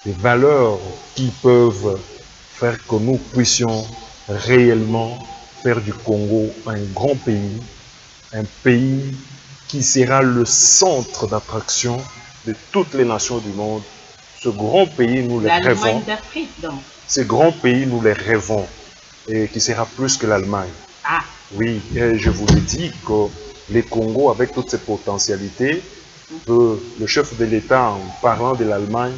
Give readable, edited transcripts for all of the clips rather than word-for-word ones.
des valeurs qui peuvent faire que nous puissions réellement faire du Congo un grand pays, un pays qui sera le centre d'attraction de toutes les nations du monde. Ce grand pays, nous le rêvons. L'Allemagne d'Afrique, donc. Ce grand pays, nous le rêvons, et qui sera plus que l'Allemagne. Ah. Oui, et je vous le dis que les Congo, avec toutes ses potentialités, le chef de l'État, en parlant de l'Allemagne,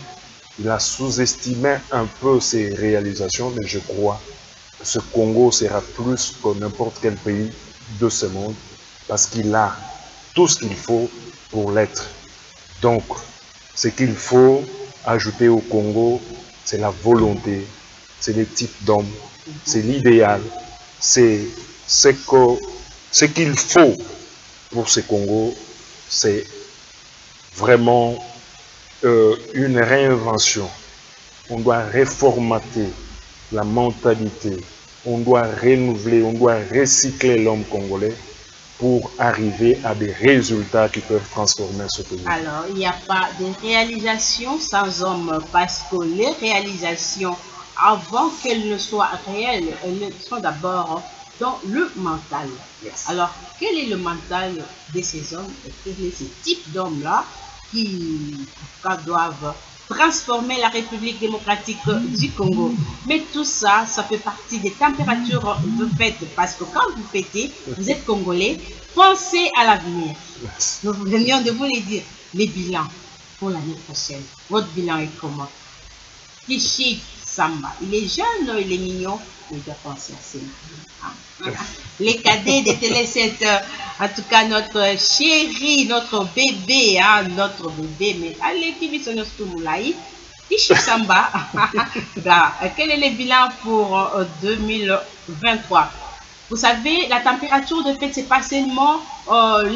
il a sous-estimé un peu ses réalisations, mais je crois que ce Congo sera plus que n'importe quel pays de ce monde, parce qu'il a tout ce qu'il faut pour l'être. Donc, ce qu'il faut ajouter au Congo, c'est la volonté, c'est les types d'hommes, c'est l'idéal, c'est ce qu'il faut pour ce Congo, c'est vraiment une réinvention. On doit réformater la mentalité, on doit renouveler, on doit recycler l'homme congolais pour arriver à des résultats qui peuvent transformer ce pays. Alors, il n'y a pas de réalisation sans homme, parce que les réalisations, avant qu'elles ne soient réelles, elles sont d'abord dans le mental. Yes. Alors, quel est le mental de ces hommes, quel est ce type d'hommes-là qui, en tout cas, doivent transformer la République démocratique du Congo? Mais tout ça, ça fait partie des températures de fête, parce que quand vous fêtez, vous êtes Congolais, pensez à l'avenir. Nous venions de vous le dire, les bilans pour l'année prochaine. Votre bilan est comment? Kishi Samba, il est jeune, il est mignon, mais il doit penser à ses filles. Les cadets de Télé 7, en tout cas notre chéri, notre bébé, mais allez, qui vit sur notre moulaï, Kishi Samba, quel est le bilan pour 2023? Vous savez, la température de fête, c'est pas seulement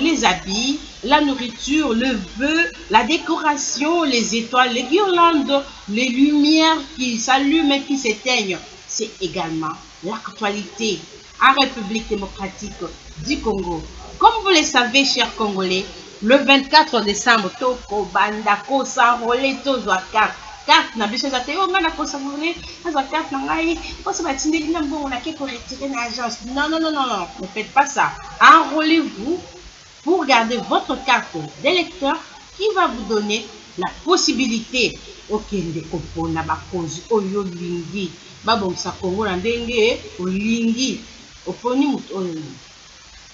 les habits, la nourriture, le vœu, la décoration, les étoiles, les guirlandes, les lumières qui s'allument et qui s'éteignent. C'est également l'actualité en République démocratique du Congo. Comme vous le savez, chers Congolais, le 24 décembre, Toko Bandako s'enrôler tous à carte na biso za te o ngana ko savourer na carte na ngai ko sa batindeli na mbongo na ke ko retirer na agence. Non, non, non, non, non, ne faites pas ça. Enrôlez-vous pour garder votre carte d'électeur qui va vous donner la possibilité okende kopona bakonzi oyo lingi babongisa Congo na ndenge olingi oponi mutu oyo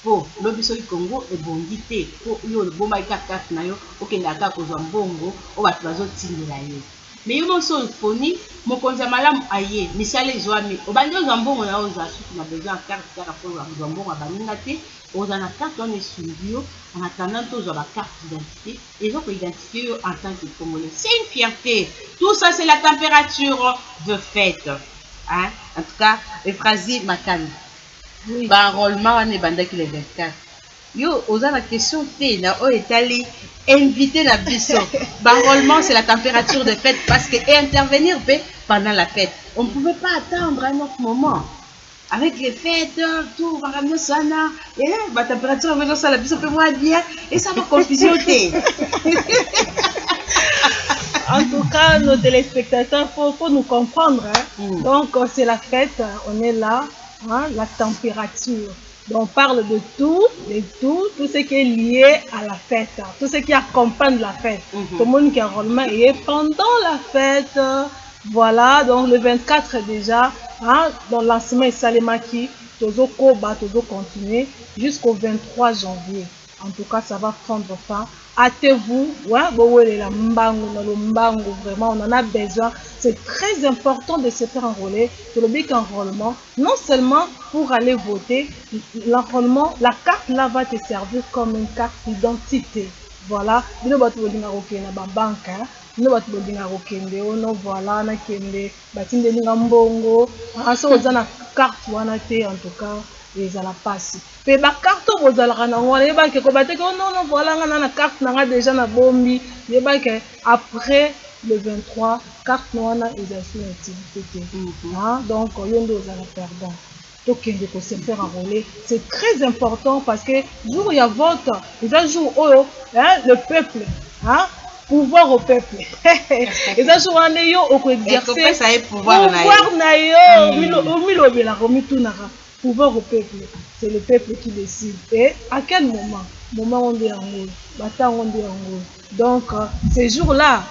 po lobi soki Congo ebongi te po yo bomba carte na yo okende aka kozwa mbongo o bato bazotindela yo. Mais yo monso foni mokonza malamu aye misale zwami obandi ozwa mbongo na ozwa suki na besoin carte kaka po ozwa mbongo abaninga te ozwa na carte wana esungi yo en attendant tozwa ba carte d'identité eza ko identifier yo en tant que Congolais. C'est une fierté. Tout ça c'est la température de fête. Hein? En tout cas, Ephrasie Makani. Oui. Ba enrôlement wana ebandaki le 24. Yo, oza la question te na o etali invité la biso. Enrôlement, c'est la température de fête parce que et intervenir pendant la fête. On ne pouvait pas attendre un autre moment. Avec les fêtes, tout va ramener ça là. Et là, la température va ça la biso peut voir bien et ça va confusion te. En tout cas, nos téléspectateurs, faut nous comprendre. Hein. Donc, c'est la fête, on est là, hein, la température. Donc, on parle de tout ce qui est lié à la fête, tout ce qui accompagne la fête. Tout le monde qui a enrôlement et pendant la fête, voilà, donc le 24 déjà, hein, dans le lancement Salemaki, toujours continuer jusqu'au 23 janvier. En tout cas, ça va prendre fin. Hâtez-vous, ouais, vraiment, on en a besoin. C'est très important de se faire enrôler. C'est le big enrôlement, non seulement pour aller voter, l'enrôlement, la carte là va te servir comme une carte d'identité. Voilà, voilà, carte en tout cas. Et à la passe. Mais ma carte vous allez non voilà na carte n'a déjà na bombi. Après le 23 carte noana et activité. Donc yondo vous allez perdre. Donc il faut se faire enrôler. C'est très important parce que jour il y a vote, les jours le peuple pouvoir au peuple. Et ça, souvent, yo, on exercer pouvoir na yo, pouvoir au peuple. C'est le peuple qui décide. Et à quel moment? Moment on est en haut, bâtard on est en haut. Donc, ces jours-là,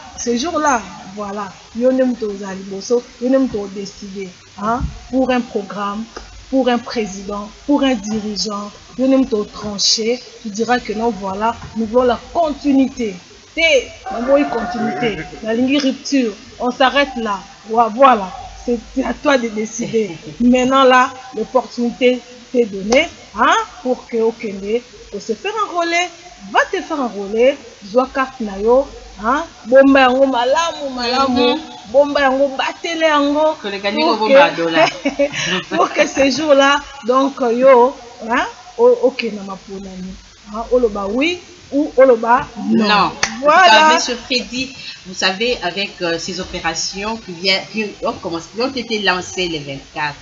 voilà, yo n'aime pas aux aliboso, yo n'aime pas décider, hein, pour un programme, pour un président, pour un dirigeant, yo n'aime pas trancher, tu diras que non, voilà, nous voulons la continuité. Continuité, la ligne rupture, on s'arrête là, voilà, c'est à toi de décider. Maintenant là, l'opportunité t'est donnée, hein, pour que pour se faire enrôler, va te faire enrôler, dois carte nayo, hein, bomba yango malamu, bomba yango batele yango, pour que ces jours-là, donc yo, hein, na maponani, hein, oloba oui ou oloba non. Voilà. Monsieur Freddy, vous savez, avec ces opérations qui ont été lancées les 24.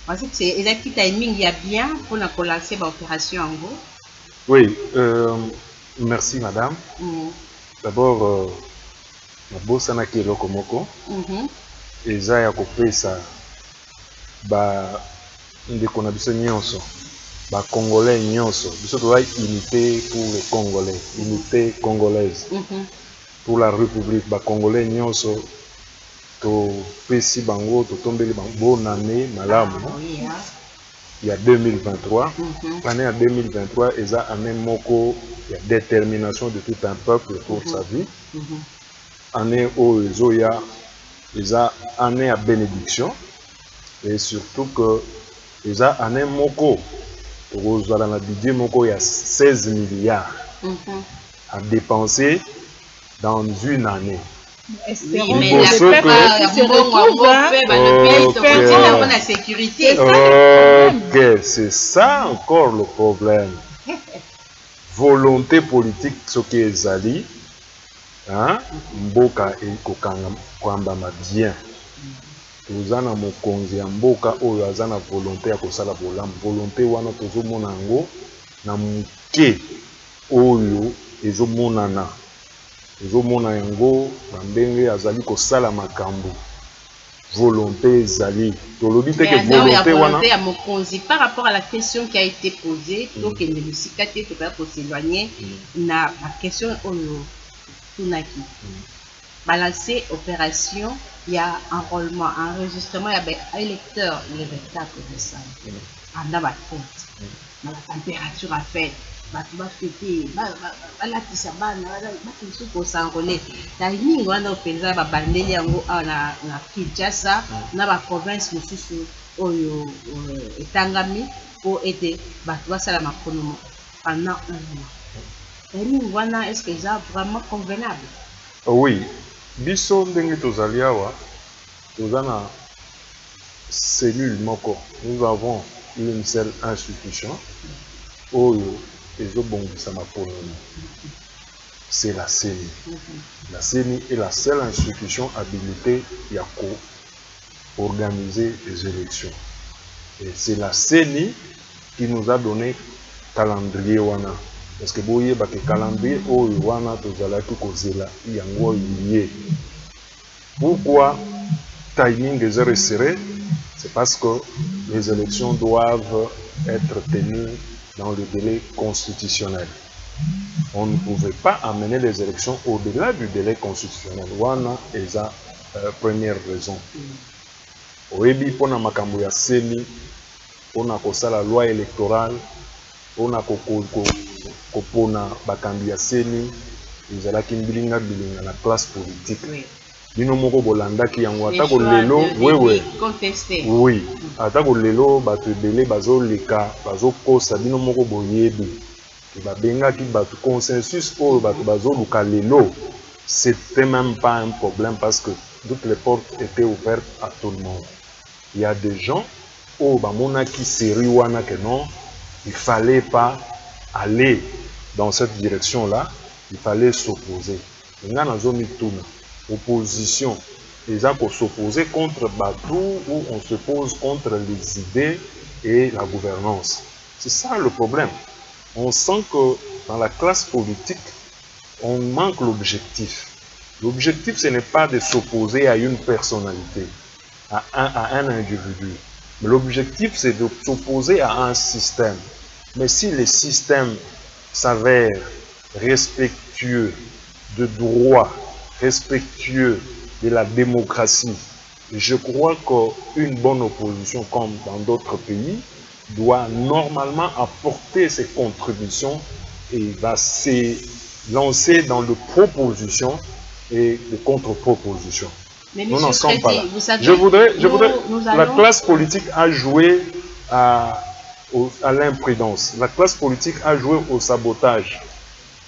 Parce que c'est exact timing, il y a bien pour lancer l'opération en gros. Oui, merci madame. D'abord, la bosse na ki lokomoko. Eza ya kopesa ba ndeko na biso nyonso, ba congolais nyonso. Biso to unité pour les Congolais, unité congolaise. Pour la République, ba congolais nyonso. To pesi bango to tombeli bango bonne année malamu. Il y a 2023. L'année à 2023 est une année moko il y a détermination de tout un peuple pour sa vie. Année où il y a une année à bénédiction et surtout que il y a année moko pour la budget moko il y a 16 milliards à dépenser dans une année. Oui, mais le peuple la sécurité. Ok, c'est ça encore le problème. Volonté politique, ce qui est zali, hein, mboka et kokanga kwambama bien. Tozana mokonzi ya mboka oyo azana volonté ya kosala bolamu. Volonté wana tozomona ngo na muke oyo ezomonana. Ezomona yango na ndenge azali kosala makambo. Volonté ezali. Tolobi te que volonté wana ya mokonzi par rapport à la question qui a été posée, donc il ne s'y caté to pas s'éloigner na la question oyo tunaki. Balancer opération, il y a enrôlement, enregistrement, il y a électeur le 24 décembre. Pendant la fête, la température à fête. Batu bafete balatisa bana bakisi kosanrole timing wana openza babandeli yango na Kinshasa na ba province mosusu oyo etangami po ete batu basala makonomo pendant un mois. Timing wana est-ce que c'est vraiment convenable? Oui, biso ndenge tozali awa tozana cellule moko. Nous avons une seule institution oyo c'est la CENI. La CENI est la seule institution habilitée à organiser les élections. Et c'est la CENI qui nous a donné calendrier wana. Parce que boye ba ke calendrier o wana tozala ki kozela yango yé. Pourquoi timing est resserré? C'est parce que les élections doivent être tenues dans le délai constitutionnel. On ne pouvait pas amener les élections au-delà du délai constitutionnel. Wana est la première raison. Oebi pona makambo ya seni, pona kosala loi électorale, pona kopona bakambi ya seni, ezalaki bilinga na classe politique. Bino moko bolandaki yango atako lelo wewe oui atako lelo bato ebele bazoleka bazokosa bino moko boyebi babengaki bato consensus oyo bato bazoluka lelo. C'était même pas un problème parce que toutes les portes étaient ouvertes à tout le monde. Il y a des gens oyo bamonaki série wana que non, il fallait pas aller dans cette direction là, il fallait s'opposer. Ngana zomi tuna opposition, les gens pour s'opposer contre Batou ou on se pose contre les idées et la gouvernance. C'est ça le problème. On sent que dans la classe politique, on manque l'objectif. L'objectif, ce n'est pas de s'opposer à une personnalité, à un individu. Mais l'objectif, c'est de s'opposer à un système. Mais si le système s'avère respectueux de droits, respectueux de la démocratie, je crois qu'une bonne opposition, comme dans d'autres pays, doit normalement apporter ses contributions et va se lancer dans de propositions et de contre-propositions. Nous n'en sommes pas là. Je voudrais, la classe politique a joué à l'imprudence. La classe politique a joué au sabotage.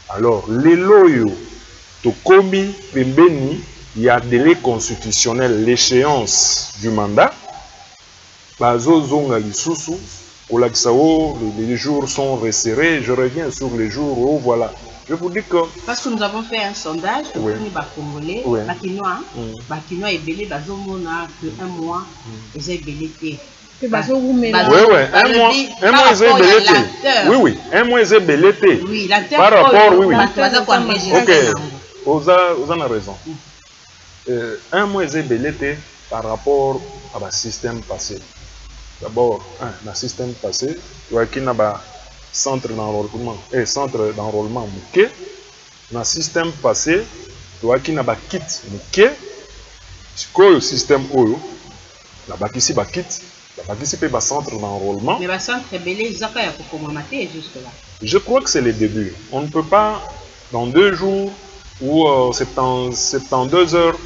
Alors, les loyaux, Tokomi, Pembeni, il y a délai constitutionnel, l'échéance du mandat. Bazo Zonga Lisusu, Kolaksao, les jours sont resserrés. Je reviens sur les jours où, voilà. Je vous dis que... Parce que nous avons fait un sondage, oui. Congolais, oui. Bakinois, Bakinois est belé, Bazo Mona, de un mois, ils ont belé. Oui, oui, un mois ils ont belé. Oui, oui, un mois ils ont belé. Oui, la terre. Par rapport, oui, oui. Ok, vous en avez raison. Un mois ils ont belé par rapport à un système passé. D'abord, le système passé, il y a un centre d'enrôlement muke. Dans le système passé, il y a un kit muke. C'est le système oyo. La bakisi bakit, la bakisi peut un centre d'enrôlement. Mais le centre est belé, ils ont jusque-là. Je crois que c'est le début. On ne peut pas, dans 2 jours ou 72 heures,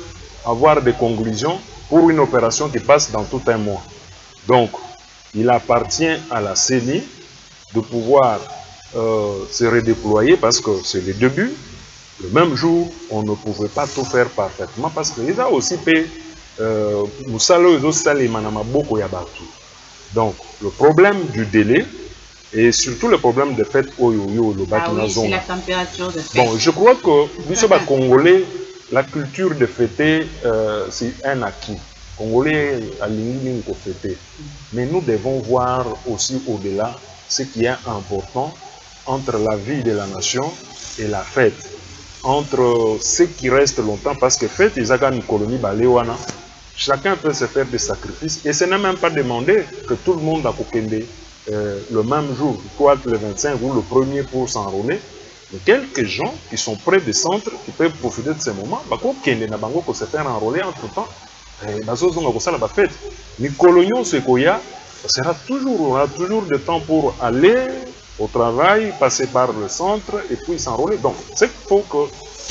avoir des conclusions pour une opération qui passe dans tout un mois. Donc, il appartient à la CENI de pouvoir se redéployer parce que c'est le début. Le même jour, on ne pouvait pas tout faire parfaitement parce qu'ils ont aussi fait donc, le problème du délai et surtout le problème de fait oyo le c'est la température de fête. Bon, je crois que nous sommes Congolais, la culture de fêter, c'est un acquis. Congolais à l'ingénieur pour fêter. Mais nous devons voir aussi au-delà ce qui est important entre la vie de la nation et la fête. Entre ce qui reste longtemps, parce que fête, ils ont une colonie baléwana. Chacun peut se faire des sacrifices et ce n'est même pas demandé que tout le monde a kokende le même jour, soit le 25 ou le 1er pour s'enrôler. Mais quelques gens qui sont près des centres, qui peuvent profiter de ces moments, kokende na bango pour se faire enrôler entre temps. La fête. Les coloniaux, ce qu'il y a, on aura toujours du temps pour aller au travail, passer par le centre et puis s'enrôler. Donc,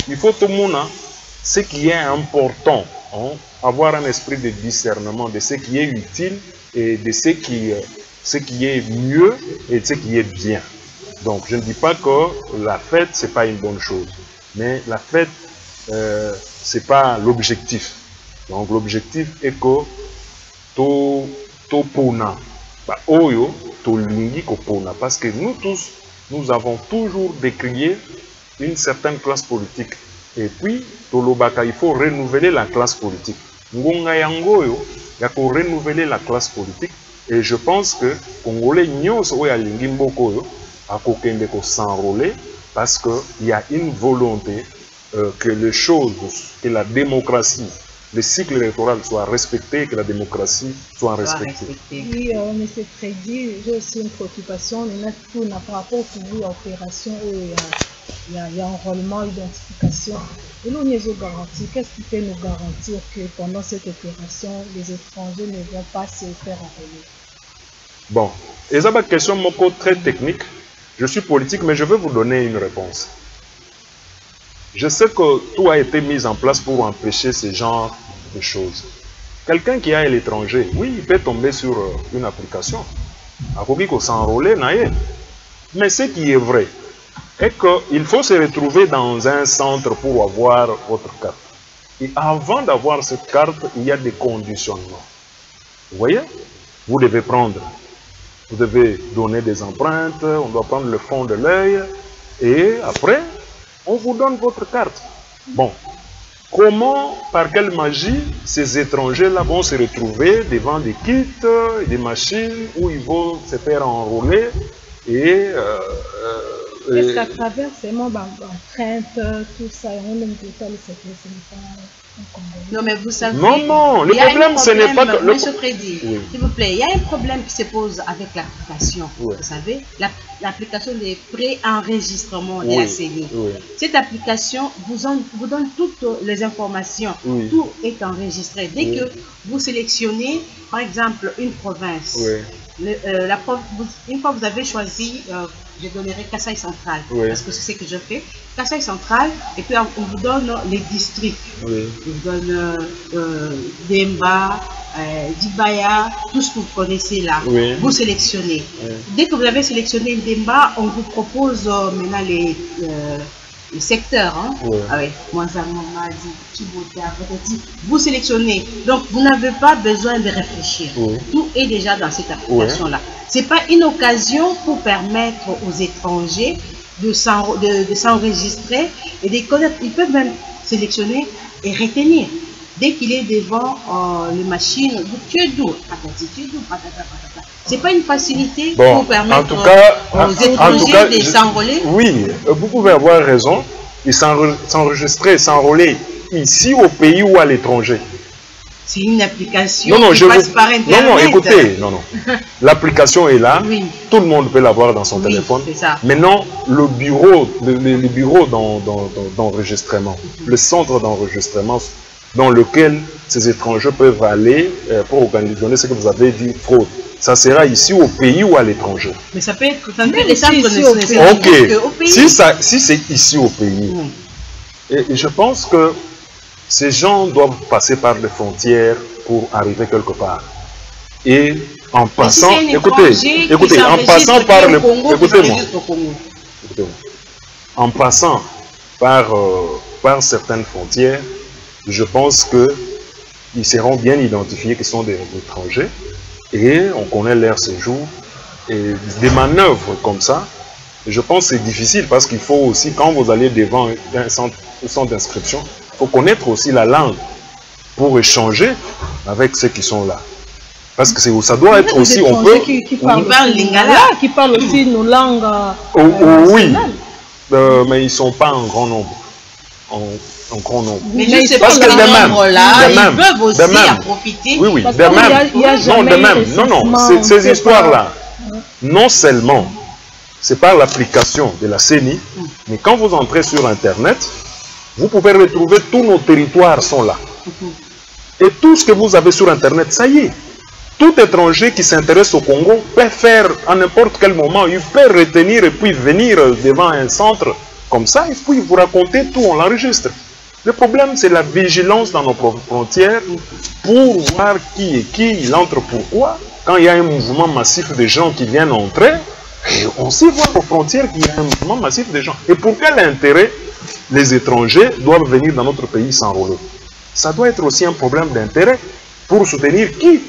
il faut tout le monde, ce qui est important, avoir un esprit de discernement de ce qui est utile et de ce qui est mieux et de ce qui est bien. Donc, je ne dis pas que la fête, ce n'est pas une bonne chose. Mais la fête, ce n'est pas l'objectif. Donc l'objectif est que to pona ba oyo to lingi ko pona parce que nous tous nous avons toujours décrié une certaine classe politique et puis to lobaka il faut renouveler la classe politique ngonga yango yo ya ko renouveler la classe politique et je pense que congolais nyonso oyo alingi mboko yo akokende ko s'enrôler parce que il y a une volonté que les choses, que la démocratie, le cycle électoral soit respecté, que la démocratie soit respectée. Oui, mais c'est très dit. J'ai aussi une préoccupation. Tout par rapport aux opérations où il y a enrôlement, identification. Et nous, nous avons garanti. Qu'est-ce qui peut nous garantir que pendant cette opération, les étrangers ne vont pas se faire enrôler? Bon, et ça, c'est une question très technique. Je suis politique, mais je veux vous donner une réponse. Je sais que tout a été mis en place pour empêcher ce genre de choses. Quelqu'un qui est à l'étranger, oui, il peut tomber sur une application. Il faut s'enrôler, mais ce qui est vrai est qu'il faut se retrouver dans un centre pour avoir votre carte. Et avant d'avoir cette carte, il y a des conditionnements. Vous voyez? Vous devez donner des empreintes, on doit prendre le fond de l'œil, et après, on vous donne votre carte. Bon, comment, par quelle magie, ces étrangers-là vont se retrouver devant des kits, des machines où ils vont se faire enrôler et Est-ce qu'à travers ces mots, crainte, tout ça, on aime tout ça, non, mais vous savez... Non, le problème, ce n'est pas que... Monsieur Freddy, s'il vous plaît, il y a un problème qui se pose avec l'application. Oui. Vous savez, l'application des pré-enregistrements de la CENI. Oui. Cette application vous donne toutes les informations. Oui. Tout est enregistré. Dès que vous sélectionnez, par exemple, une province, une fois vous avez choisi, je donnerai Kasaï Central, parce que c'est ce que je fais. Kasaï Central, et puis on vous donne les districts. On vous donne Demba, Dibaya, tout ce que vous connaissez là. Vous sélectionnez. Dès que vous avez sélectionné Demba, on vous propose maintenant les secteurs. Vous sélectionnez. Donc, vous n'avez pas besoin de réfléchir. Tout est déjà dans cette application-là. Ce n'est pas une occasion pour permettre aux étrangers de s'enregistrer et de connaître. Ils peuvent même sélectionner et retenir. Dès qu'il est devant les machines, tu es d'où? C'est pas une facilité pour permettre aux étrangers de s'enrôler. Oui, vous pouvez avoir raison. Ils s'enregistrer, s'enrôler ici au pays ou à l'étranger. C'est une application qui passe par Internet. Non, écoutez, l'application est là. Tout le monde peut l'avoir dans son téléphone. Maintenant, le bureau d'enregistrement, le centre d'enregistrement dans lequel ces étrangers peuvent aller pour organiser ce que vous avez dit, fraude. Ça sera ici au pays ou à l'étranger. Mais ça peut être intéressant. Ok, si c'est ici au pays, et je pense que ces gens doivent passer par des frontières pour arriver quelque part. Et en passant, écoutez, en passant par le, écoutez-moi, en passant par certaines frontières, je pense qu'ils seront bien identifiés qu'ils sont des étrangers et on connaît leur séjour et des manœuvres comme ça. Je pense que c'est difficile parce qu'il faut aussi, quand vous allez devant un centre d'inscription, il faut connaître aussi la langue pour échanger avec ceux qui sont là. Parce que ça doit être aussi, on peut... Qui parlent lingala, qui parlent aussi nos langues. Oui, mais ils ne sont pas en grand nombre. En grand nombre. Mais je sais pas que ces membres-là, ils peuvent aussi en profiter. Oui, de même. Non, ces histoires-là, non seulement c'est par l'application de la CENI, mais quand vous entrez sur Internet, vous pouvez retrouver tous nos territoires sont là. Et tout ce que vous avez sur Internet, ça y est. Tout étranger qui s'intéresse au Congo peut faire à n'importe quel moment, il peut retenir et puis venir devant un centre comme ça, et puis vous raconter tout, on l'enregistre. Le problème, c'est la vigilance dans nos frontières pour voir qui est qui, il entre pourquoi. Quand il y a un mouvement massif de gens qui viennent entrer, et on sait voir aux frontières qu'il y a un mouvement massif de gens. Et pour quel intérêt les étrangers doivent venir dans notre pays s'enrôler? Ça doit être aussi un problème d'intérêt pour soutenir qui?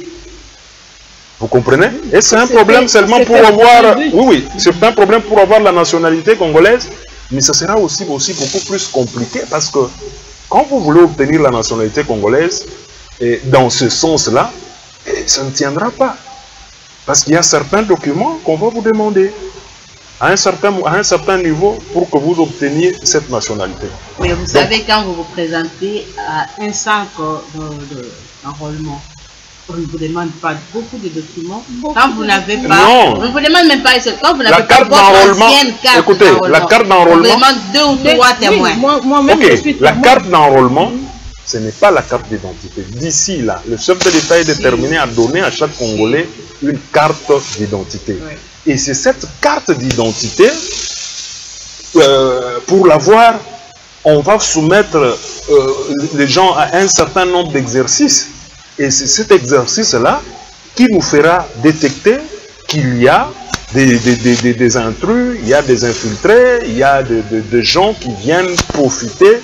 Vous comprenez? Et c'est un problème seulement pour avoir... Oui, c'est un problème pour avoir la nationalité congolaise, mais ça sera aussi beaucoup plus compliqué parce que quand vous voulez obtenir la nationalité congolaise, et dans ce sens-là, ça ne tiendra pas. Parce qu'il y a certains documents qu'on va vous demander à un certain niveau pour que vous obteniez cette nationalité. Mais vous savez, quand vous vous présentez à un centre d'enrôlement, on ne vous demande pas beaucoup de documents. Quand vous n'avez pas, on ne vous demande même pas. Quand vous n'avez pas votre ancienne carte, écoutez, la carte d'enrôlement, on vous demande 2 ou 3 témoins. Moi-même, je suis la carte d'enrôlement, ce n'est pas la carte d'identité. D'ici là, le chef de l'État est déterminé à donner à chaque Congolais une carte d'identité. Et c'est cette carte d'identité, pour l'avoir, on va soumettre les gens à un certain nombre d'exercices. Et c'est cet exercice-là qui nous fera détecter qu'il y a des intrus, il y a des infiltrés, il y a des gens qui viennent profiter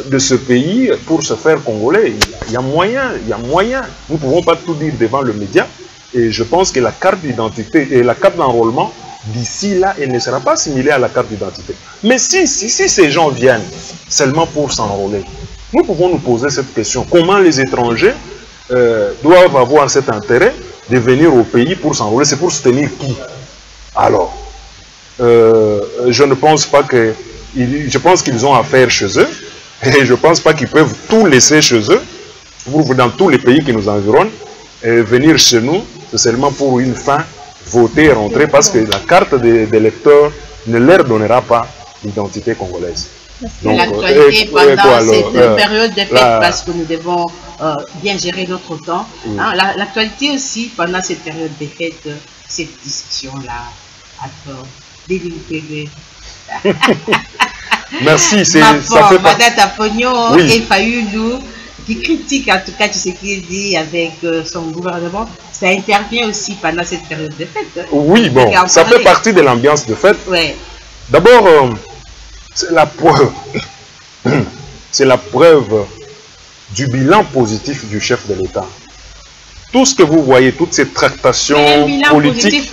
de ce pays pour se faire congolais. Il y a moyen, Nous ne pouvons pas tout dire devant le média. Et je pense que la carte d'identité et la carte d'enrôlement, d'ici là, elle ne sera pas similaire à la carte d'identité. Mais si ces gens viennent seulement pour s'enrôler, nous pouvons nous poser cette question. Comment les étrangers doivent avoir cet intérêt de venir au pays pour s'enrôler? C'est pour soutenir qui? Alors, je ne pense pas que... Je pense qu'ils ont affaire chez eux. Et je ne pense pas qu'ils peuvent tout laisser chez eux. Dans tous les pays qui nous environnent. Et venir chez nous, c'est seulement pour une fin, voter, rentrer. Parce que la carte des électeurs ne leur donnera pas l'identité congolaise. L'actualité pendant cette période de fête, parce que nous devons bien gérer notre temps. Hein, l'actualité aussi pendant cette période de fête, cette discussion-là entre DDUPB. Merci, ça fait Madame Tapogno et Fayulu qui critique en tout cas tout ce qu'il dit avec son gouvernement. Ça intervient aussi pendant cette période de fête. Oui, bon, ça fait partie de l'ambiance de fête. Ouais. D'abord, c'est la preuve. C'est la preuve du bilan positif du chef de l'État. Tout ce que vous voyez, toutes ces tractations politiques,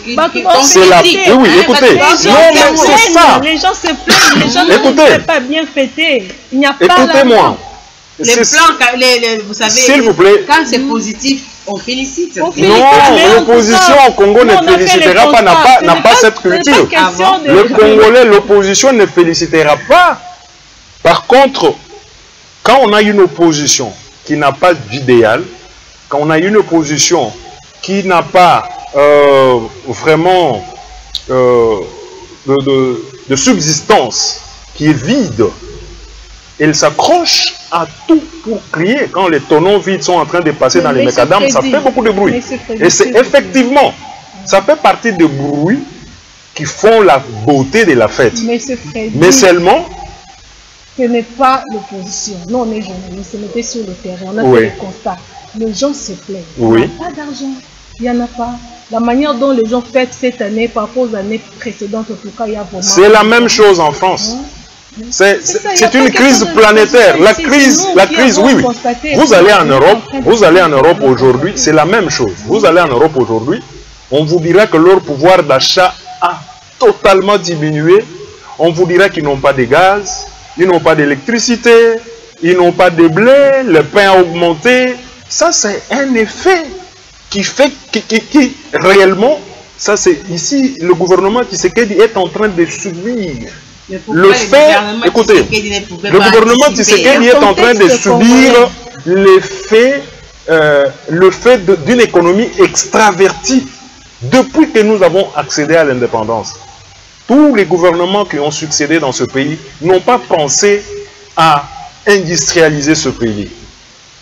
c'est la... Oui, écoutez, non, mais c'est ça. Les gens se plaignent, les gens ne sont pas bien fêtés. Il n'y a pas... Écoutez-moi. Les plans, vous savez, s'il vous plaît, quand c'est positif, on félicite. Non, l'opposition au Congo ne félicitera pas, n'a pas cette culture. Le Congolais, l'opposition ne félicitera pas. Par contre, quand on a une opposition qui n'a pas d'idéal, quand on a une opposition qui n'a pas vraiment de subsistance, qui est vide, elle s'accroche à tout pour crier. Quand les tonneaux vides sont en train de passer dans les macadams, ça fait beaucoup de bruit. Et c'est effectivement, ça fait partie des bruits qui font la beauté de la fête. Mais seulement... Ce n'est pas l'opposition. Nous, on est journalistes, on était sur le terrain, on a fait le constat. Les gens se plaignent. Il n'y a pas d'argent. Il n'y en a pas. La manière dont les gens fêtent cette année par rapport aux années précédentes, en tout cas, il y a vraiment... C'est la même chose en France. C'est une crise planétaire. La crise, oui. Vous allez en Europe aujourd'hui, c'est la même chose. Vous allez en Europe aujourd'hui, on vous dira que leur pouvoir d'achat a totalement diminué. On vous dira qu'ils n'ont pas de gaz, ils n'ont pas d'électricité, ils n'ont pas de blé, le pain a augmenté. Ça, c'est un effet qui fait qui réellement, ça c'est ici, le gouvernement Tshisekedi est en train de subir. Le fait, écoutez, le gouvernement Tshisekedi est en train de subir le fait d'une économie extravertie depuis que nous avons accédé à l'indépendance. Tous les gouvernements qui ont succédé dans ce pays n'ont pas pensé à industrialiser ce pays,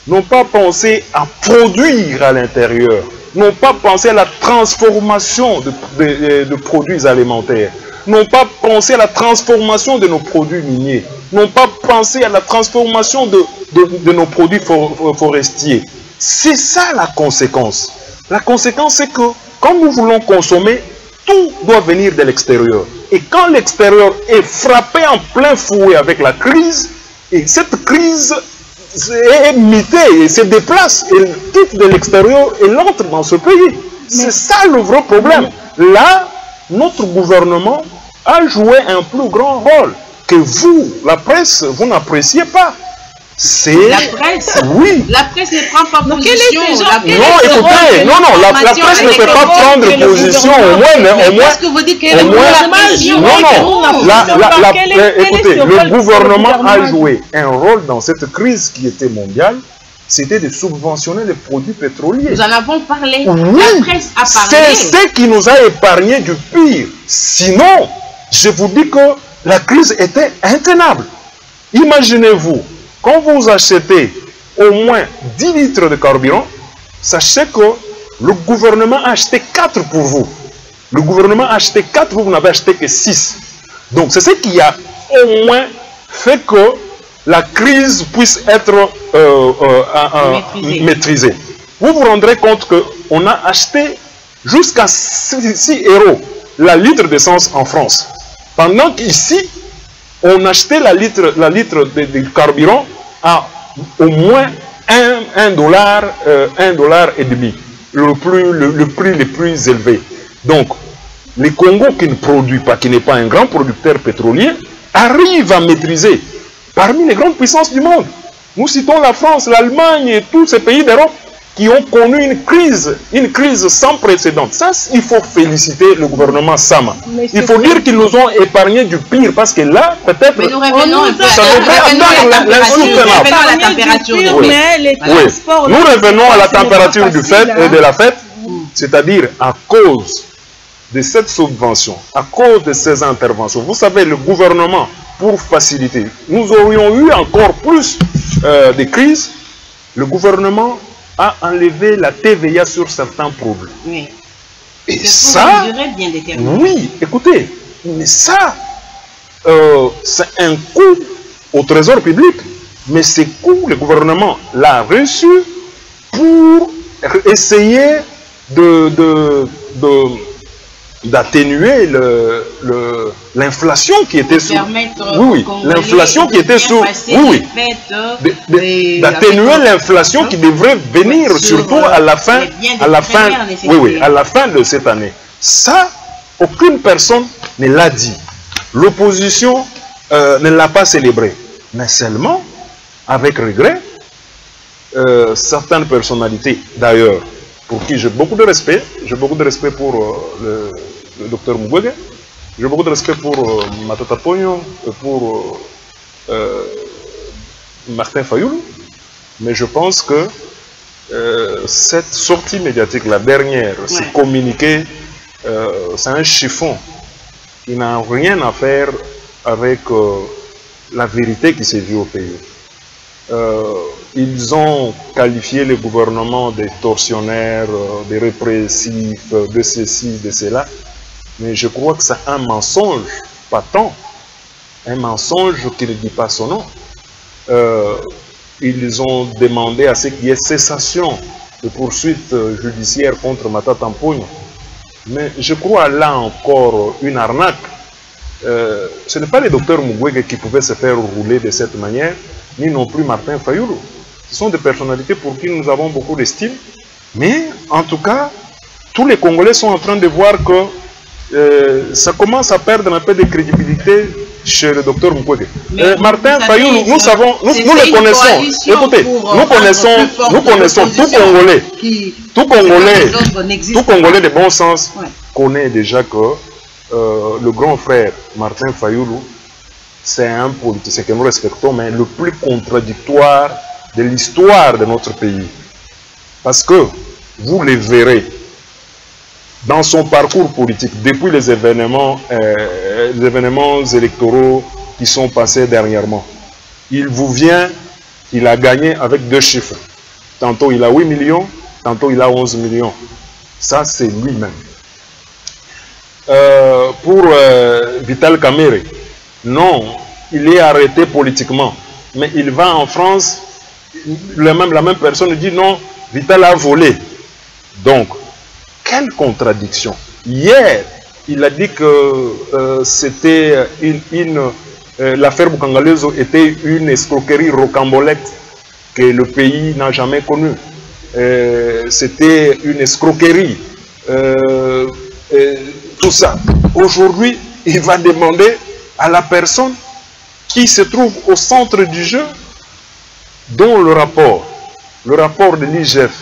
n'ont pas pensé à produire à l'intérieur, n'ont pas pensé à la transformation de produits alimentaires, n'ont pas pensé à la transformation de nos produits miniers, n'ont pas pensé à la transformation de nos produits forestiers. C'est ça la conséquence. La conséquence, c'est que quand nous voulons consommer, tout doit venir de l'extérieur. Et quand l'extérieur est frappé en plein fouet avec la crise, et cette crise est mitée et se déplace, elle quitte de l'extérieur et entre dans ce pays. C'est ça le vrai problème. Là, notre gouvernement a joué un plus grand rôle que vous, la presse, vous n'appréciez pas. C'est la presse. Oui. La presse ne prend pas position. Non, écoutez, la presse ne peut pas prendre position. Au moins, parce que vous dites que écoutez, le gouvernement a joué un rôle dans cette crise qui était mondiale. C'était de subventionner les produits pétroliers. Nous en avons parlé. Oui, la presse a parlé. C'est ce qui nous a épargné du pire. Sinon, je vous dis que la crise était intenable. Imaginez-vous, quand vous achetez au moins 10 litres de carburant, sachez que le gouvernement a acheté 4 pour vous. Le gouvernement a acheté 4, vous n'avez acheté que 6. Donc c'est ce qui a au moins fait que la crise puisse être maîtrisée. Vous vous rendrez compte qu'on a acheté jusqu'à 6 € la litre d'essence en France. Pendant qu'ici, on achetait la litre de carburant à au moins $1,50, le prix le plus élevé. Donc, le Congo qui ne produit pas, qui n'est pas un grand producteur pétrolier, arrive à maîtriser parmi les grandes puissances du monde. Nous citons la France, l'Allemagne et tous ces pays d'Europe. qui ont connu une crise sans précédent. Ça, il faut féliciter le gouvernement Sama. Il faut dire qu'ils nous ont épargné du pire, parce que là, peut-être... Mais nous revenons un peu à la température. Mais les transports... Nous revenons à la température du fait et de la fête, c'est-à-dire à cause de cette subvention, à cause de ces interventions. Vous savez, le gouvernement, pour faciliter, nous aurions eu encore plus de crises. Le gouvernement a enlevé la TVA sur certains produits. Oui. Et ça, bien oui, écoutez, mais ça, c'est un coût au trésor public. Mais ce coût, le gouvernement l'a reçu pour essayer d'atténuer l'inflation qui était sur... l'inflation qui était sur... d'atténuer l'inflation qui devrait venir surtout à la fin de cette année. Ça, aucune personne ne l'a dit. L'opposition ne l'a pas célébré. Mais seulement, avec regret, certaines personnalités, d'ailleurs, pour qui j'ai beaucoup de respect pour le docteur Mukwege, j'ai beaucoup de respect pour Matata Ponyo et pour Martin Fayoulou, mais je pense que cette sortie médiatique, la dernière, ce communiqué, c'est un chiffon qui n'a rien à faire avec la vérité qui s'est vue au pays. Ils ont qualifié le gouvernement de tortionnaires, de répressifs, de ceci, de cela. Mais je crois que c'est un mensonge patent, un mensonge qui ne dit pas son nom. Ils ont demandé à ce qu'il y ait cessation de poursuites judiciaires contre Matata Ponyo. Mais je crois là encore une arnaque. Ce n'est pas le docteur Mukwege qui pouvait se faire rouler de cette manière, ni non plus Martin Fayoulou. Ce sont des personnalités pour qui nous avons beaucoup d'estime. Mais en tout cas, tous les Congolais sont en train de voir que ça commence à perdre un peu de crédibilité chez le docteur Mukwege. Martin Fayoulou, nous le connaissons. Écoutez, nous connaissons tout Congolais de bon sens connaît déjà que le grand frère Martin Fayoulou, c'est un politicien que nous respectons, mais le plus contradictoire de l'histoire de notre pays. Parce que vous le verrez dans son parcours politique, depuis les événements électoraux qui sont passés dernièrement. Il vous vient, il a gagné avec 2 chiffres. Tantôt il a 8 millions, tantôt il a 11 millions. Ça, c'est lui-même. Pour Vital Kamerhe, non, il est arrêté politiquement. Mais il va en France, la même personne dit non, Vital a volé. Donc, quelle contradiction. Hier, il a dit que c'était l'affaire Bukangalezo était une escroquerie rocambolesque que le pays n'a jamais connue. C'était une escroquerie. Tout ça. Aujourd'hui, il va demander à la personne qui se trouve au centre du jeu, dont le rapport de l'IGF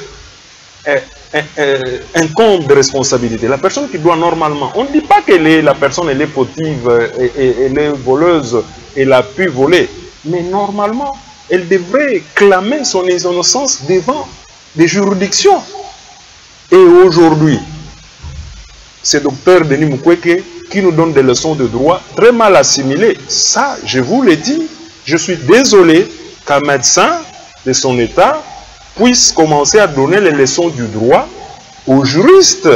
incombe de responsabilité. La personne qui doit normalement, on ne dit pas que la personne elle est fautive, elle est voleuse, elle a pu voler, mais normalement, elle devrait clamer son innocence devant des juridictions. Et aujourd'hui, c'est docteur Denis Mukwege qui nous donne des leçons de droit très mal assimilées. Ça, je vous l'ai dit, je suis désolé qu'un médecin de son état puisse commencer à donner les leçons du droit aux juristes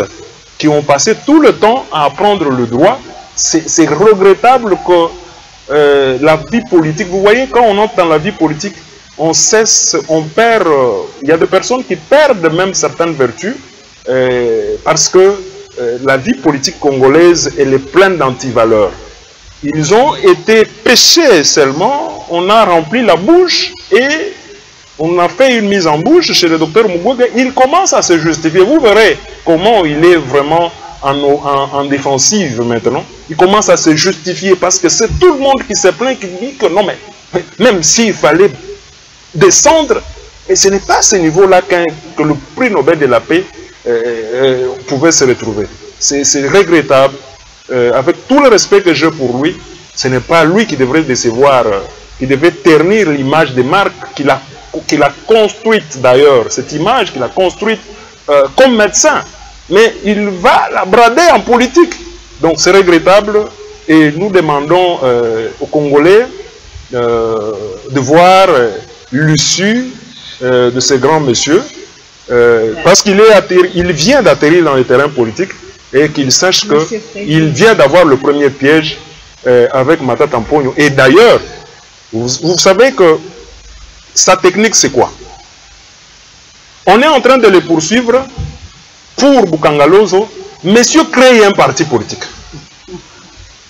qui ont passé tout le temps à apprendre le droit. C'est regrettable que la vie politique, vous voyez, quand on entre dans la vie politique, on perd, il y a des personnes qui perdent même certaines vertus parce que la vie politique congolaise, elle est pleine d'antivaleurs. Ils ont été péchés seulement, on a rempli la bouche et on a fait une mise en bouche chez le docteur Mukwege. Il commence à se justifier. Vous verrez comment il est vraiment en défensive maintenant. Il commence à se justifier parce que c'est tout le monde qui se plaint, qui dit que non, mais même s'il fallait descendre, Et ce n'est pas à ce niveau-là que le prix Nobel de la paix pouvait se retrouver. C'est regrettable. Avec tout le respect que j'ai pour lui, ce n'est pas lui qui devrait décevoir, qui devait ternir l'image de Marc qu'il a construite d'ailleurs, cette image qu'il a construite comme médecin. Mais il va la brader en politique. Donc c'est regrettable et nous demandons aux Congolais de voir l'issue de ce grand monsieur parce qu'il vient d'atterrir dans le terrain politique et qu'il sache qu'il vient d'avoir le premier piège avec Matata Mponyo. Et d'ailleurs, vous savez que sa technique c'est quoi? On est en train de le poursuivre pour Bukangalozo. Monsieur crée un parti politique.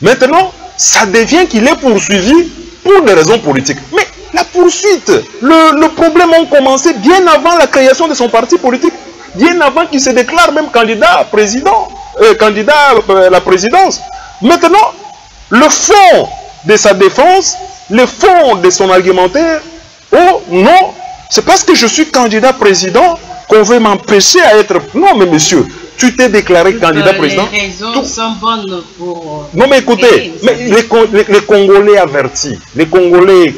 Maintenant, ça devient qu'il est poursuivi pour des raisons politiques. Mais la poursuite, le problème a commencé bien avant la création de son parti politique, bien avant qu'il se déclare même candidat à président, candidat à la présidence. Maintenant, le fond de sa défense, le fond de son argumentaire, oh non, c'est parce que je suis candidat président qu'on veut m'empêcher à être... Non mais monsieur, tu t'es déclaré candidat président. Les raisons sont bonnes pour... Non mais écoutez, les Congolais avertis, les Congolais